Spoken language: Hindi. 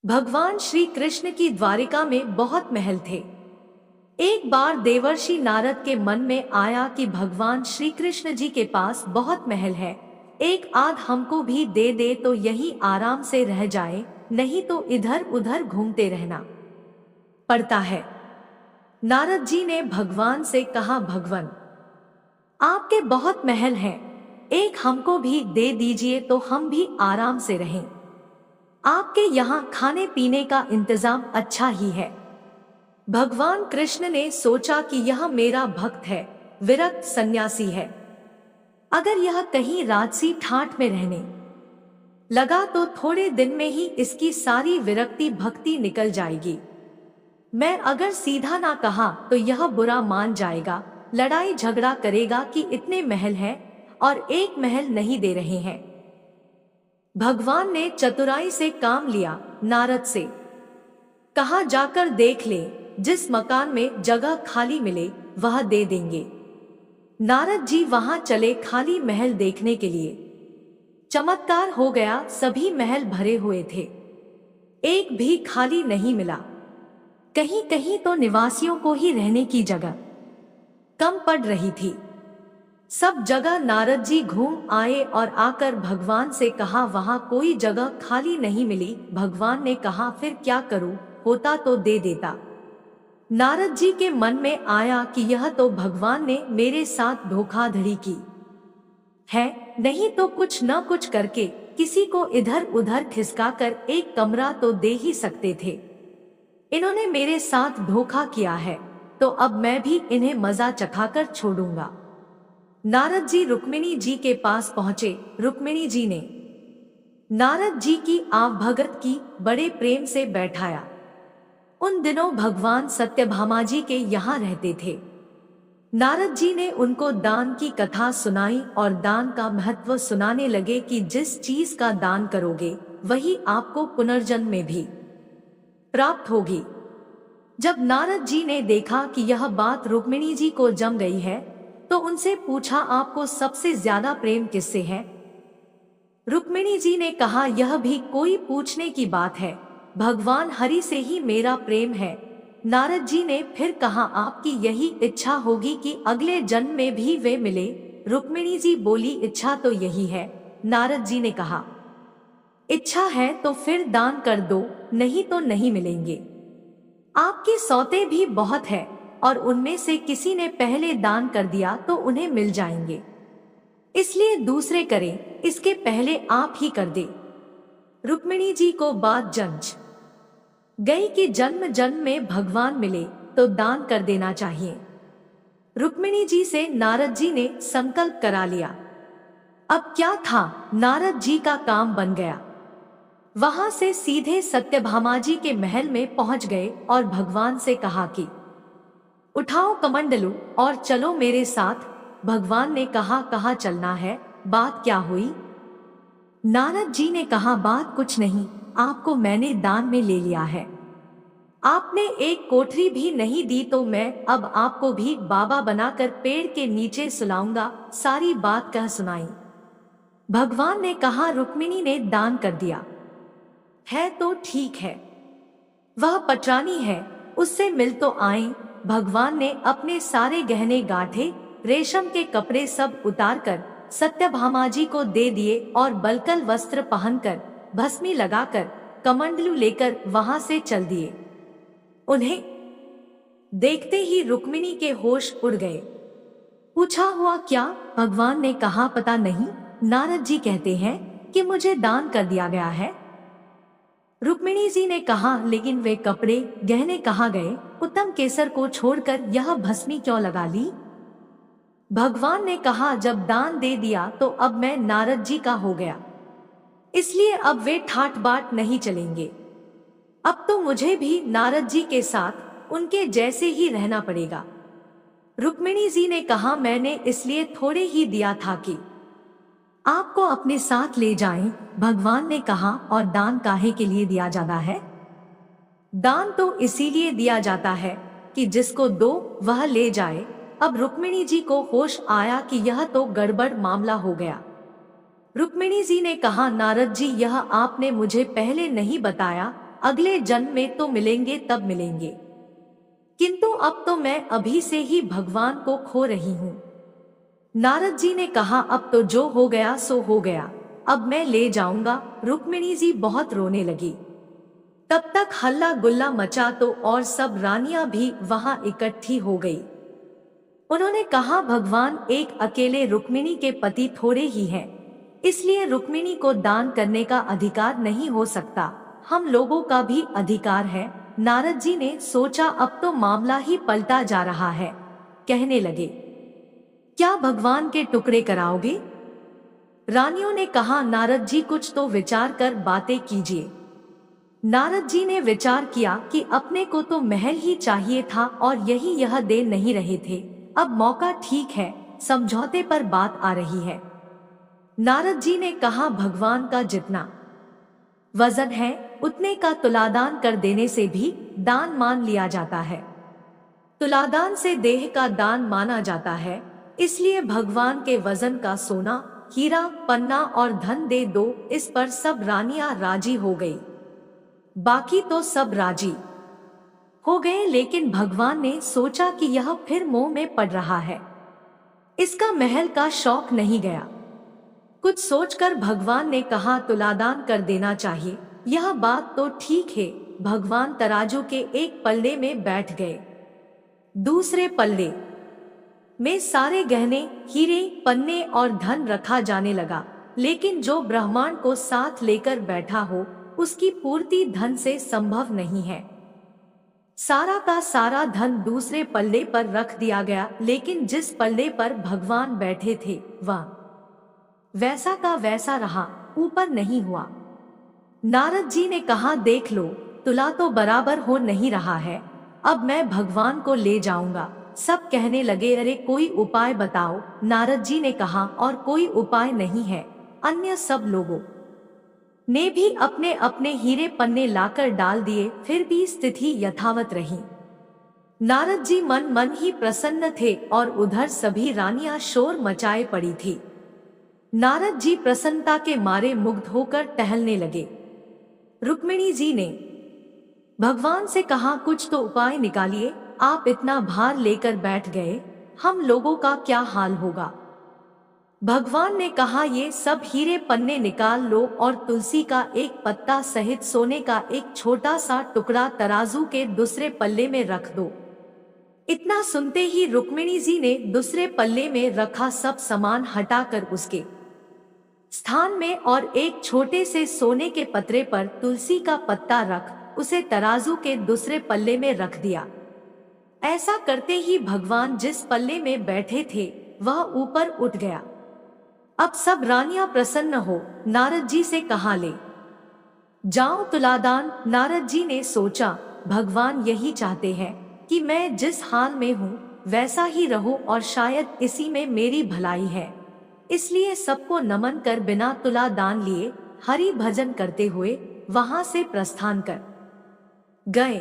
भगवान श्री कृष्ण की द्वारिका में बहुत महल थे। एक बार देवर्षि नारद के मन में आया कि भगवान श्री कृष्ण जी के पास बहुत महल है, एक आध हमको भी दे दे तो यहीं आराम से रह जाए, नहीं तो इधर उधर घूमते रहना पड़ता है। नारद जी ने भगवान से कहा, भगवान आपके बहुत महल हैं, एक हमको भी दे दीजिए तो हम भी आराम से रहें। आपके यहाँ खाने पीने का इंतजाम अच्छा ही है। भगवान कृष्ण ने सोचा कि यह मेरा भक्त है, विरक्त सन्यासी है, अगर यह कहीं राजसी ठाठ में रहने लगा तो थोड़े दिन में ही इसकी सारी विरक्ति भक्ति निकल जाएगी। मैं अगर सीधा ना कहा तो यह बुरा मान जाएगा, लड़ाई झगड़ा करेगा कि इतने महल हैं और एक महल नहीं दे रहे हैं। भगवान ने चतुराई से काम लिया, नारद से कहा, जाकर देख ले, जिस मकान में जगह खाली मिले वह दे देंगे। नारद जी वहां चले खाली महल देखने के लिए। चमत्कार हो गया, सभी महल भरे हुए थे, एक भी खाली नहीं मिला। कहीं कहीं तो निवासियों को ही रहने की जगह कम पड़ रही थी। सब जगह नारद जी घूम आए और आकर भगवान से कहा, वहां कोई जगह खाली नहीं मिली। भगवान ने कहा, फिर क्या करूं, होता तो दे देता। नारद जी के मन में आया कि यह तो भगवान ने मेरे साथ धोखाधड़ी की है, नहीं तो कुछ न कुछ करके किसी को इधर उधर खिसकाकर एक कमरा तो दे ही सकते थे। इन्होंने मेरे साथ धोखा किया है, तो अब मैं भी इन्हें मजा चखाकर छोड़ूंगा। नारद जी रुक्मिणी जी के पास पहुंचे। रुक्मिणी जी ने नारद जी की आवभगत की, बड़े प्रेम से बैठाया। उन दिनों भगवान सत्यभामा जी के यहाँ रहते थे। नारद जी ने उनको दान की कथा सुनाई और दान का महत्व सुनाने लगे कि जिस चीज का दान करोगे वही आपको पुनर्जन्म में भी प्राप्त होगी। जब नारद जी ने देखा कि यह बात रुक्मिणी जी को जम गई है तो उनसे पूछा, आपको सबसे ज्यादा प्रेम किससे है? रुक्मिणी जी ने कहा, यह भी कोई पूछने की बात है, भगवान हरि से ही मेरा प्रेम है। नारद जी ने फिर कहा, आपकी यही इच्छा होगी कि अगले जन्म में भी वे मिले? रुक्मिणी जी बोली, इच्छा तो यही है। नारद जी ने कहा, इच्छा है तो फिर दान कर दो, नहीं तो नहीं मिलेंगे। आपके सौते भी बहुत है और उनमें से किसी ने पहले दान कर दिया तो उन्हें मिल जाएंगे, इसलिए दूसरे करें, इसके पहले आप ही कर दे। रुक्मिणी जी को बात जंच गई कि जन्म जन्म में भगवान मिले तो दान कर देना चाहिए। रुक्मिणी जी से नारद जी ने संकल्प करा लिया। अब क्या था, नारद जी का काम बन गया। वहां से सीधे सत्यभामा जी के महल में पहुंच गए और भगवान से कहा कि उठाओ कमंडलू और चलो मेरे साथ। भगवान ने कहा, कहाँ चलना है, बात क्या हुई? नारद जी ने कहा, बात कुछ नहीं, आपको मैंने दान में ले लिया है, आपने एक कोठरी भी नहीं दी तो मैं अब आपको भी बाबा बनाकर पेड़ के नीचे सुलाऊंगा। सारी बात कह सुनाई। भगवान ने कहा, रुक्मिणी ने दान कर दिया है तो ठीक है, वह पटरानी है, उससे मिल तो आए। भगवान ने अपने सारे गहने गांठे, रेशम के कपड़े सब उतारकर सत्यभामा जी को दे दिए और बलकल वस्त्र पहनकर, भस्मी लगाकर, कमंडलू लेकर वहां से चल दिए। उन्हें देखते ही रुक्मिणी के होश उड़ गए। पूछा, हुआ क्या? भगवान ने कहा, पता नहीं, नारद जी कहते हैं कि मुझे दान कर दिया गया है। रुक्मिणी जी ने कहा, लेकिन वे कपड़े गहने कहाँ गए? उत्तम केसर को छोड़कर यह भस्मी क्यों लगा ली? भगवान ने कहा, जब दान दे दिया तो अब मैं नारद जी का हो गया, इसलिए अब वे ठाट बाट नहीं चलेंगे। अब तो मुझे भी नारद जी के साथ उनके जैसे ही रहना पड़ेगा। रुक्मिणी जी ने कहा, मैंने इसलिए थोड़े ही दिया था कि आपको अपने साथ ले जाएं। भगवान ने कहा, और दान काहे के लिए दिया जाता है? दान तो इसीलिए दिया जाता है कि जिसको दो वह ले जाए। अब रुक्मिणी जी को होश आया कि यह तो गड़बड़ मामला हो गया। रुक्मिणी जी ने कहा, नारद जी, यह आपने मुझे पहले नहीं बताया अगले जन्म में तो मिलेंगे तब मिलेंगे, किंतु अब तो मैं अभी से ही भगवान को खो रही हूँ। नारद जी ने कहा, अब तो जो हो गया सो हो गया, अब मैं ले जाऊंगा। रुक्मिणी जी बहुत रोने लगी। तब तक हल्ला गुल्ला मचा तो और सब रानियां भी वहां इकट्ठी हो गई। उन्होंने कहा, भगवान एक अकेले रुक्मिणी के पति थोड़े ही हैं, इसलिए रुक्मिणी को दान करने का अधिकार नहीं हो सकता, हम लोगों का भी अधिकार है। नारद जी ने सोचा अब तो मामला ही पलटा जा रहा है। कहने लगे, क्या भगवान के टुकड़े कराओगे? रानियों ने कहा, नारद जी कुछ तो विचार कर बातें कीजिए। नारद जी ने विचार किया कि अपने को तो महल ही चाहिए था और यही यह दे नहीं रहे थे, अब मौका ठीक है, समझौते पर बात आ रही है। नारद जी ने कहा, भगवान का जितना वजन है उतने का तुलादान कर देने से भी दान मान लिया जाता है। तुलादान से देह का दान माना जाता है, इसलिए भगवान के वजन का सोना, हीरा, पन्ना और धन दे दो। इस पर सब रानियां राजी हो गई। बाकी तो सब राजी हो गए, लेकिन भगवान ने सोचा कि यह फिर मोह में पड़ रहा है, इसका महल का शौक नहीं गया। कुछ सोचकर भगवान ने कहा, तुलादान कर देना चाहिए। यह बात तो ठीक है। भगवान तराजू के एक पल्ले में बैठ गए, दूसरे पल्ले में सारे गहने, हीरे, पन्ने और धन रखा जाने लगा, लेकिन जो ब्रह्मांड को साथ लेकर बैठा हो उसकी पूर्ति धन से संभव नहीं है। सारा का सारा धन दूसरे पल्ले पर रख दिया गया, लेकिन जिस पल्ले पर भगवान बैठे थे वह वैसा का वैसा रहा, ऊपर नहीं हुआ। नारद जी ने कहा, देख लो, तुला तो बराबर हो नहीं रहा है, अब मैं भगवान को ले जाऊंगा। सब कहने लगे, अरे कोई उपाय बताओ। नारद जी ने कहा, और कोई उपाय नहीं है। अन्य सब लोगों ने भी अपने अपने हीरे पन्ने लाकर डाल दिए, फिर भी स्थिति यथावत रही। नारद जी मन मन ही प्रसन्न थे और उधर सभी रानियां शोर मचाए पड़ी थी। नारद जी प्रसन्नता के मारे मुग्ध होकर टहलने लगे। रुक्मिणी जी ने भगवान से कहा, कुछ तो उपाय निकालिए, आप इतना भार लेकर बैठ गए, हम लोगों का क्या हाल होगा। भगवान ने कहा, ये सब हीरे पन्ने निकाल लो और तुलसी का एक पत्ता सहित सोने का एक छोटा सा टुकड़ा तराजू के दूसरे पल्ले में रख दो। इतना सुनते ही रुक्मिणी जी ने दूसरे पल्ले में रखा सब सामान हटाकर उसके स्थान में और एक छोटे से सोने के पत्रे पर तुलसी का पत्ता रख उसे तराजू के दूसरे पल्ले में रख दिया। ऐसा करते ही भगवान जिस पल्ले में बैठे थे वह ऊपर उठ गया। अब सब रानियां प्रसन्न हो नारद जी से कहा, ले जाओ तुलादान। नारद जी ने सोचा, भगवान यही चाहते हैं कि मैं जिस हाल में हूँ वैसा ही रहूं और शायद इसी में मेरी भलाई है, इसलिए सबको नमन कर बिना तुला दान लिए हरि भजन करते हुए वहां से प्रस्थान कर गए।